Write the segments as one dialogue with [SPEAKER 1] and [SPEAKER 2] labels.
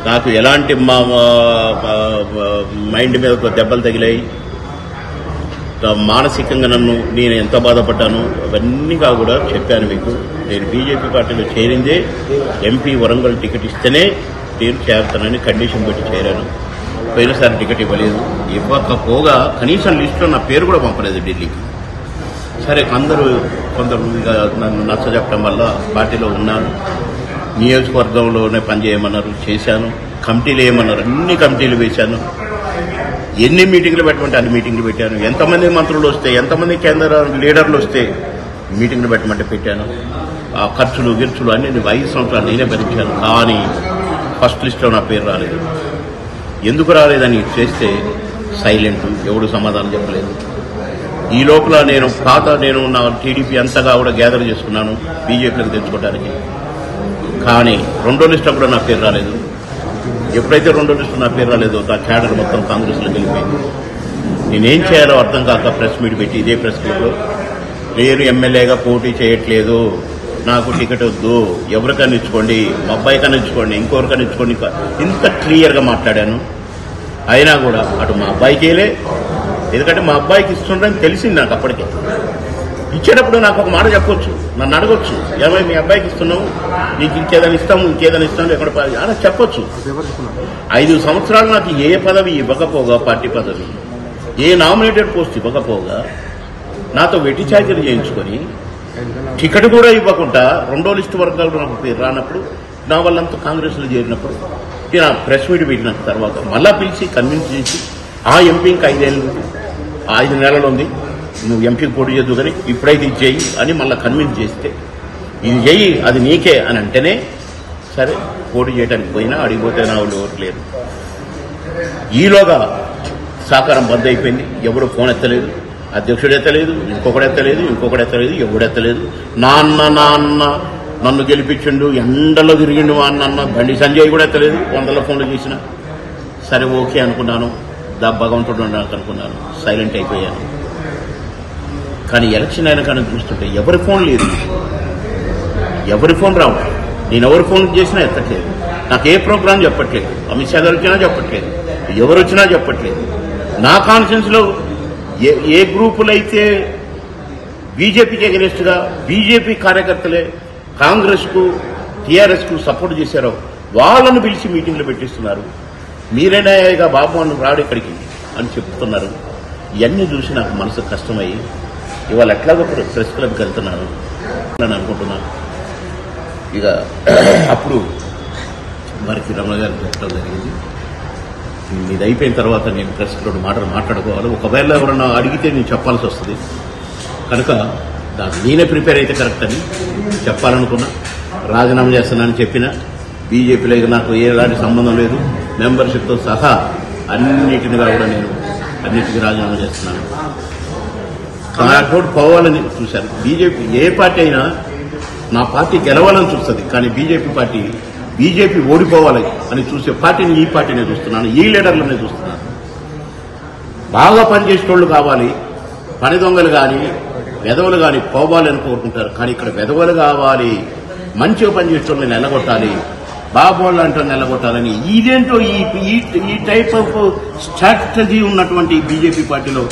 [SPEAKER 1] నాకు ఎలాంటి మైండ్ మీద దెబ్బలు తగిలాయి, మానసికంగా నేను ఎంత బాధపడ్డాను అవన్నీ కూడా చెప్పాను మీకు. నేను బీజేపీ పార్టీలో చేరిందే ఎంపీ వరంగల్ టికెట్ ఇస్తేనే నేను చేరుతానని కండిషన్ పెట్టి చేరాను. పోయినసారి టికెట్ ఇవ్వలేదు, ఇవ్వకపోగా కనీసం లిస్టులో నా పేరు కూడా పంపలేదు ఢిల్లీకి. సరే కొందరు నన్ను నచ్చజెప్పడం వల్ల పార్టీలో ఉన్నాను. నియోజకవర్గంలోనే పనిచేయమన్నారు, చేశాను. కమిటీలు వేయమన్నారు, అన్ని కమిటీలు వేశాను. ఎన్ని మీటింగ్లు పెట్టమంటే అన్ని మీటింగ్లు పెట్టాను. ఎంతమంది మంత్రులు వస్తే, ఎంతమంది కేంద్ర లీడర్లు వస్తే మీటింగ్లు పెట్టమంటే పెట్టాను. ఆ ఖర్చులు గిర్చులు అన్ని 5 సంవత్సరాలు నేనే భరించాను. కానీ ఫస్ట్ లిస్ట్లో నా పేరు రాలేదు. ఎందుకు రాలేదని చేస్తే సైలెంట్, ఎవడు సమాధానం చెప్పలేదు. ఈ లోపల నేను నా టీడీపీ అంతగా కూడా గ్యాదర్ చేసుకున్నాను బీజేపీకి తెచ్చుకోవడానికి. కానీ 2వ లిస్టులో కూడా నా పేరు రాలేదు. ఎప్పుడైతే 2వ లిస్టు నా పేరు రాలేదో నా క్యాడర్ మొత్తం కాంగ్రెస్లో గెలిపోయింది. నేనేం చేయాలో అర్థం కాక ప్రెస్ మీట్ పెట్టి ఇదే ప్రెస్ మీట్లో నేను ఎమ్మెల్యేగా పోటీ చేయట్లేదు, నాకు టికెట్ వద్దు, ఎవరికైనా ఇచ్చుకోండి, మా అబ్బాయికైనా ఇచ్చుకోండి, ఇంకొకరికైనా ఇచ్చుకోండి, ఇంత క్లియర్గా మాట్లాడాను. అయినా కూడా అటు మా అబ్బాయికేలే, ఎందుకంటే మా అబ్బాయికి ఇస్తుండని తెలిసింది నాకు. అప్పటికే ఇచ్చేటప్పుడు నాకు ఒక మాట చెప్పొచ్చు, నన్ను అడగొచ్చు, ఏమై మీ అబ్బాయికి ఇస్తున్నావు, నీకు ఇంకేదైనా ఇస్తాము ఎక్కడ అలా చెప్పొచ్చు. 5 సంవత్సరాలు నాకు ఏ పదవి ఇవ్వకపోగా, పార్టీ పదవి, ఏ నామినేటెడ్ పోస్ట్ ఇవ్వకపోగా, నాతో వెట్టి చాకరీ చేయించుకొని టికెట్ కూడా ఇవ్వకుండా 2వ లిస్టు వర్గాలు నాకు పేరు రానప్పుడు, నా వాళ్ళంతా కాంగ్రెస్లో చేరినప్పుడు నా ప్రెస్ మీట్ పెట్టిన తర్వాత మళ్ళా పిలిచి కన్విన్స్ చేసి ఆ ఎంపీ ఇంకా 5 నెలలు ఉంది, నువ్వు ఎంపీకి పోటీ చేద్దు కానీ ఇప్పుడైతే ఇది చెయ్యి అని మళ్ళీ కన్విన్స్ చేస్తే, ఇది చెయ్యి అది నీకే అని అంటేనే సరే పోటీ చేయడానికి పోయినా అడిగిపోతే నా వాళ్ళు ఎవరు లేరు. ఈలోగా సహకారం బంద్ అయిపోయింది. ఎవడు ఫోన్ ఎత్తలేదు, అధ్యక్షుడు ఎత్తలేదు, ఇంకొకడు ఎత్తలేదు, ఎవడు ఎత్తలేదు. నాన్న నన్ను గెలిపించిండు, ఎండలో తిరిగిండు మా అన్న బండి సంజయ్ కూడా ఎత్తలేదు. 100 ఫోన్లు చేసిన. సరే ఓకే అనుకున్నాను, భగవంతుడు నాకు అనుకున్నాను, సైలెంట్ అయిపోయాను. కానీ ఎలక్షన్ అయినా కానీ చూస్తుంటే ఎవరి ఫోన్ లేదు, ఎవరి ఫోన్ రావట్లేదు. నేను ఎవరి ఫోన్ చేసినా ఎత్తట్లేదు. నాకు ఏ ప్రోగ్రాం చెప్పట్లేదు, అమిత్ షా గారు వచ్చినా చెప్పట్లేదు, ఎవరు వచ్చినా చెప్పట్లేదు. నా కాన్ఫరెన్స్లో ఏ గ్రూపులైతే బీజేపీకి అగెనిస్ట్గా బీజేపీ కార్యకర్తలే కాంగ్రెస్కు టీఆర్ఎస్కు సపోర్ట్ చేశారో వాళ్ళను పిలిచి మీటింగ్లు పెట్టిస్తున్నారు. మీరైనా ఇక బాబు అని రాడు ఇక్కడికి అని చెప్తున్నారు. ఇవన్నీ చూసి నాకు మనసు కష్టమయ్యి ఇవాళ ఎట్లాగో ప్రెస్ క్లబ్కి వెళ్తున్నాను అని అనుకుంటున్నాను. ఇక అప్పుడు వారికి రమణ గారు చెప్పడం జరిగింది, ఇది అయిపోయిన తర్వాత నేను ప్రెస్ క్లబ్ మాట్లాడుకోవాలి, ఒకవేళ ఎవరన్నా అడిగితే నేను చెప్పాల్సి వస్తుంది కనుక నేనే ప్రిపేర్ అయితే కరెక్ట్ అని చెప్పాలనుకున్నా. రాజీనామా చేస్తున్నానని చెప్పిన బీజేపీలో నాకు ఎలాంటి సంబంధం లేదు, మెంబర్షిప్తో సహా అన్నిటినిగా కూడా నేను అన్నిటికీ రాజీనామా చేస్తున్నాను. నాకు పోవాలని చూశాను. బీజేపీ ఏ పార్టీ అయినా నా పార్టీ గెలవాలని చూస్తుంది, కానీ బీజేపీ ఓడిపోవాలి అని చూసే పార్టీని ఈ పార్టీనే చూస్తున్నాను, ఈ లీడర్లనే చూస్తున్నాను. బాగా పనిచేసేటోళ్ళు కావాలి, పని దొంగలు కానీ వెధవలు కానీ పోవాలి అని కోరుకుంటారు. కానీ ఇక్కడ వెధవలు కావాలి, మంచిగా పనిచేసేటోళ్ళని నిలగొట్టాలి, బాబు లాంటి నిలగొట్టాలని ఇదేంటో ఈ టైప్ ఆఫ్ స్ట్రాటజీ ఉన్నటువంటి బీజేపీ పార్టీలో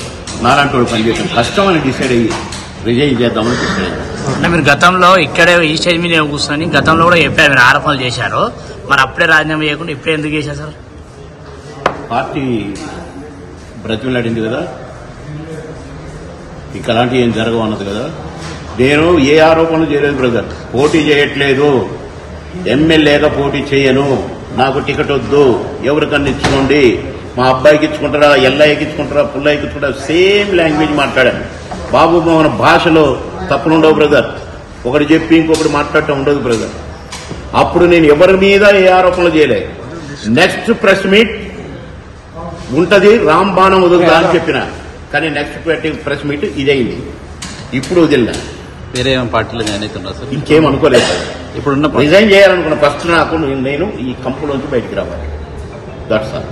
[SPEAKER 1] నాలాంటి వాడు పనిచేయడం కష్టం అని డిసైడ్ అయ్యి రిజైన్ చేద్దామని డిసైడ్.
[SPEAKER 2] అంటే మీరు గతంలో ఇక్కడే ఈ స్టేజ్ మీద కూర్చొని గతంలో కూడా చెప్పారు, మీరు ఆరోపణలు చేశారు, మరి అప్పుడే రాజీనామా చేయకుండా ఇప్పుడే ఎందుకు చేశారు సార్?
[SPEAKER 1] పార్టీ బ్రతిమలాడింది కదా, ఇంకా అలాంటివి ఏం జరగవు అన్నది కదా. నేను ఏ ఆరోపణలు చేయలేదు బ్రదర్, పోటీ చేయట్లేదు, ఎమ్మెల్యేగా పోటీ చేయను, నాకు టికెట్ వద్దు, ఎవరికన్నా ఇచ్చుకోండి, మా అబ్బాయికి ఇచ్చుకుంటారా, ఎల్లయ్యకి ఇచ్చుకుంటారా, పుల్లయ్యకి ఇచ్చుకుంటారా, సేమ్ లాంగ్వేజ్ మాట్లాడాను. బాబు మన భాషలో తప్పులుండవు బ్రదర్, ఒకటి చెప్పి ఇంకొకటి మాట్లాడటం ఉండదు బ్రదర్. అప్పుడు నేను ఎవరి మీద ఏ ఆరోపణలు చేయలేదు. నెక్స్ట్ ప్రెస్ మీట్ ఉంటది, రాంబాణం వదులుతా అని చెప్పిన, కానీ నెక్స్ట్ ప్రెస్ మీట్ ఇదైంది. ఇప్పుడు వదిలినా.
[SPEAKER 3] వేరే పార్టీలో జాయిన్ అవుతున్నారు సార్?
[SPEAKER 1] ఇంకేం అనుకోలేదు.
[SPEAKER 3] ఇప్పుడున్న
[SPEAKER 1] రిజైన్ చేయాలనుకున్న ఫస్ట్ నాకు నేను ఈ కంపులోంచి బయటికి రావాలి. That's all.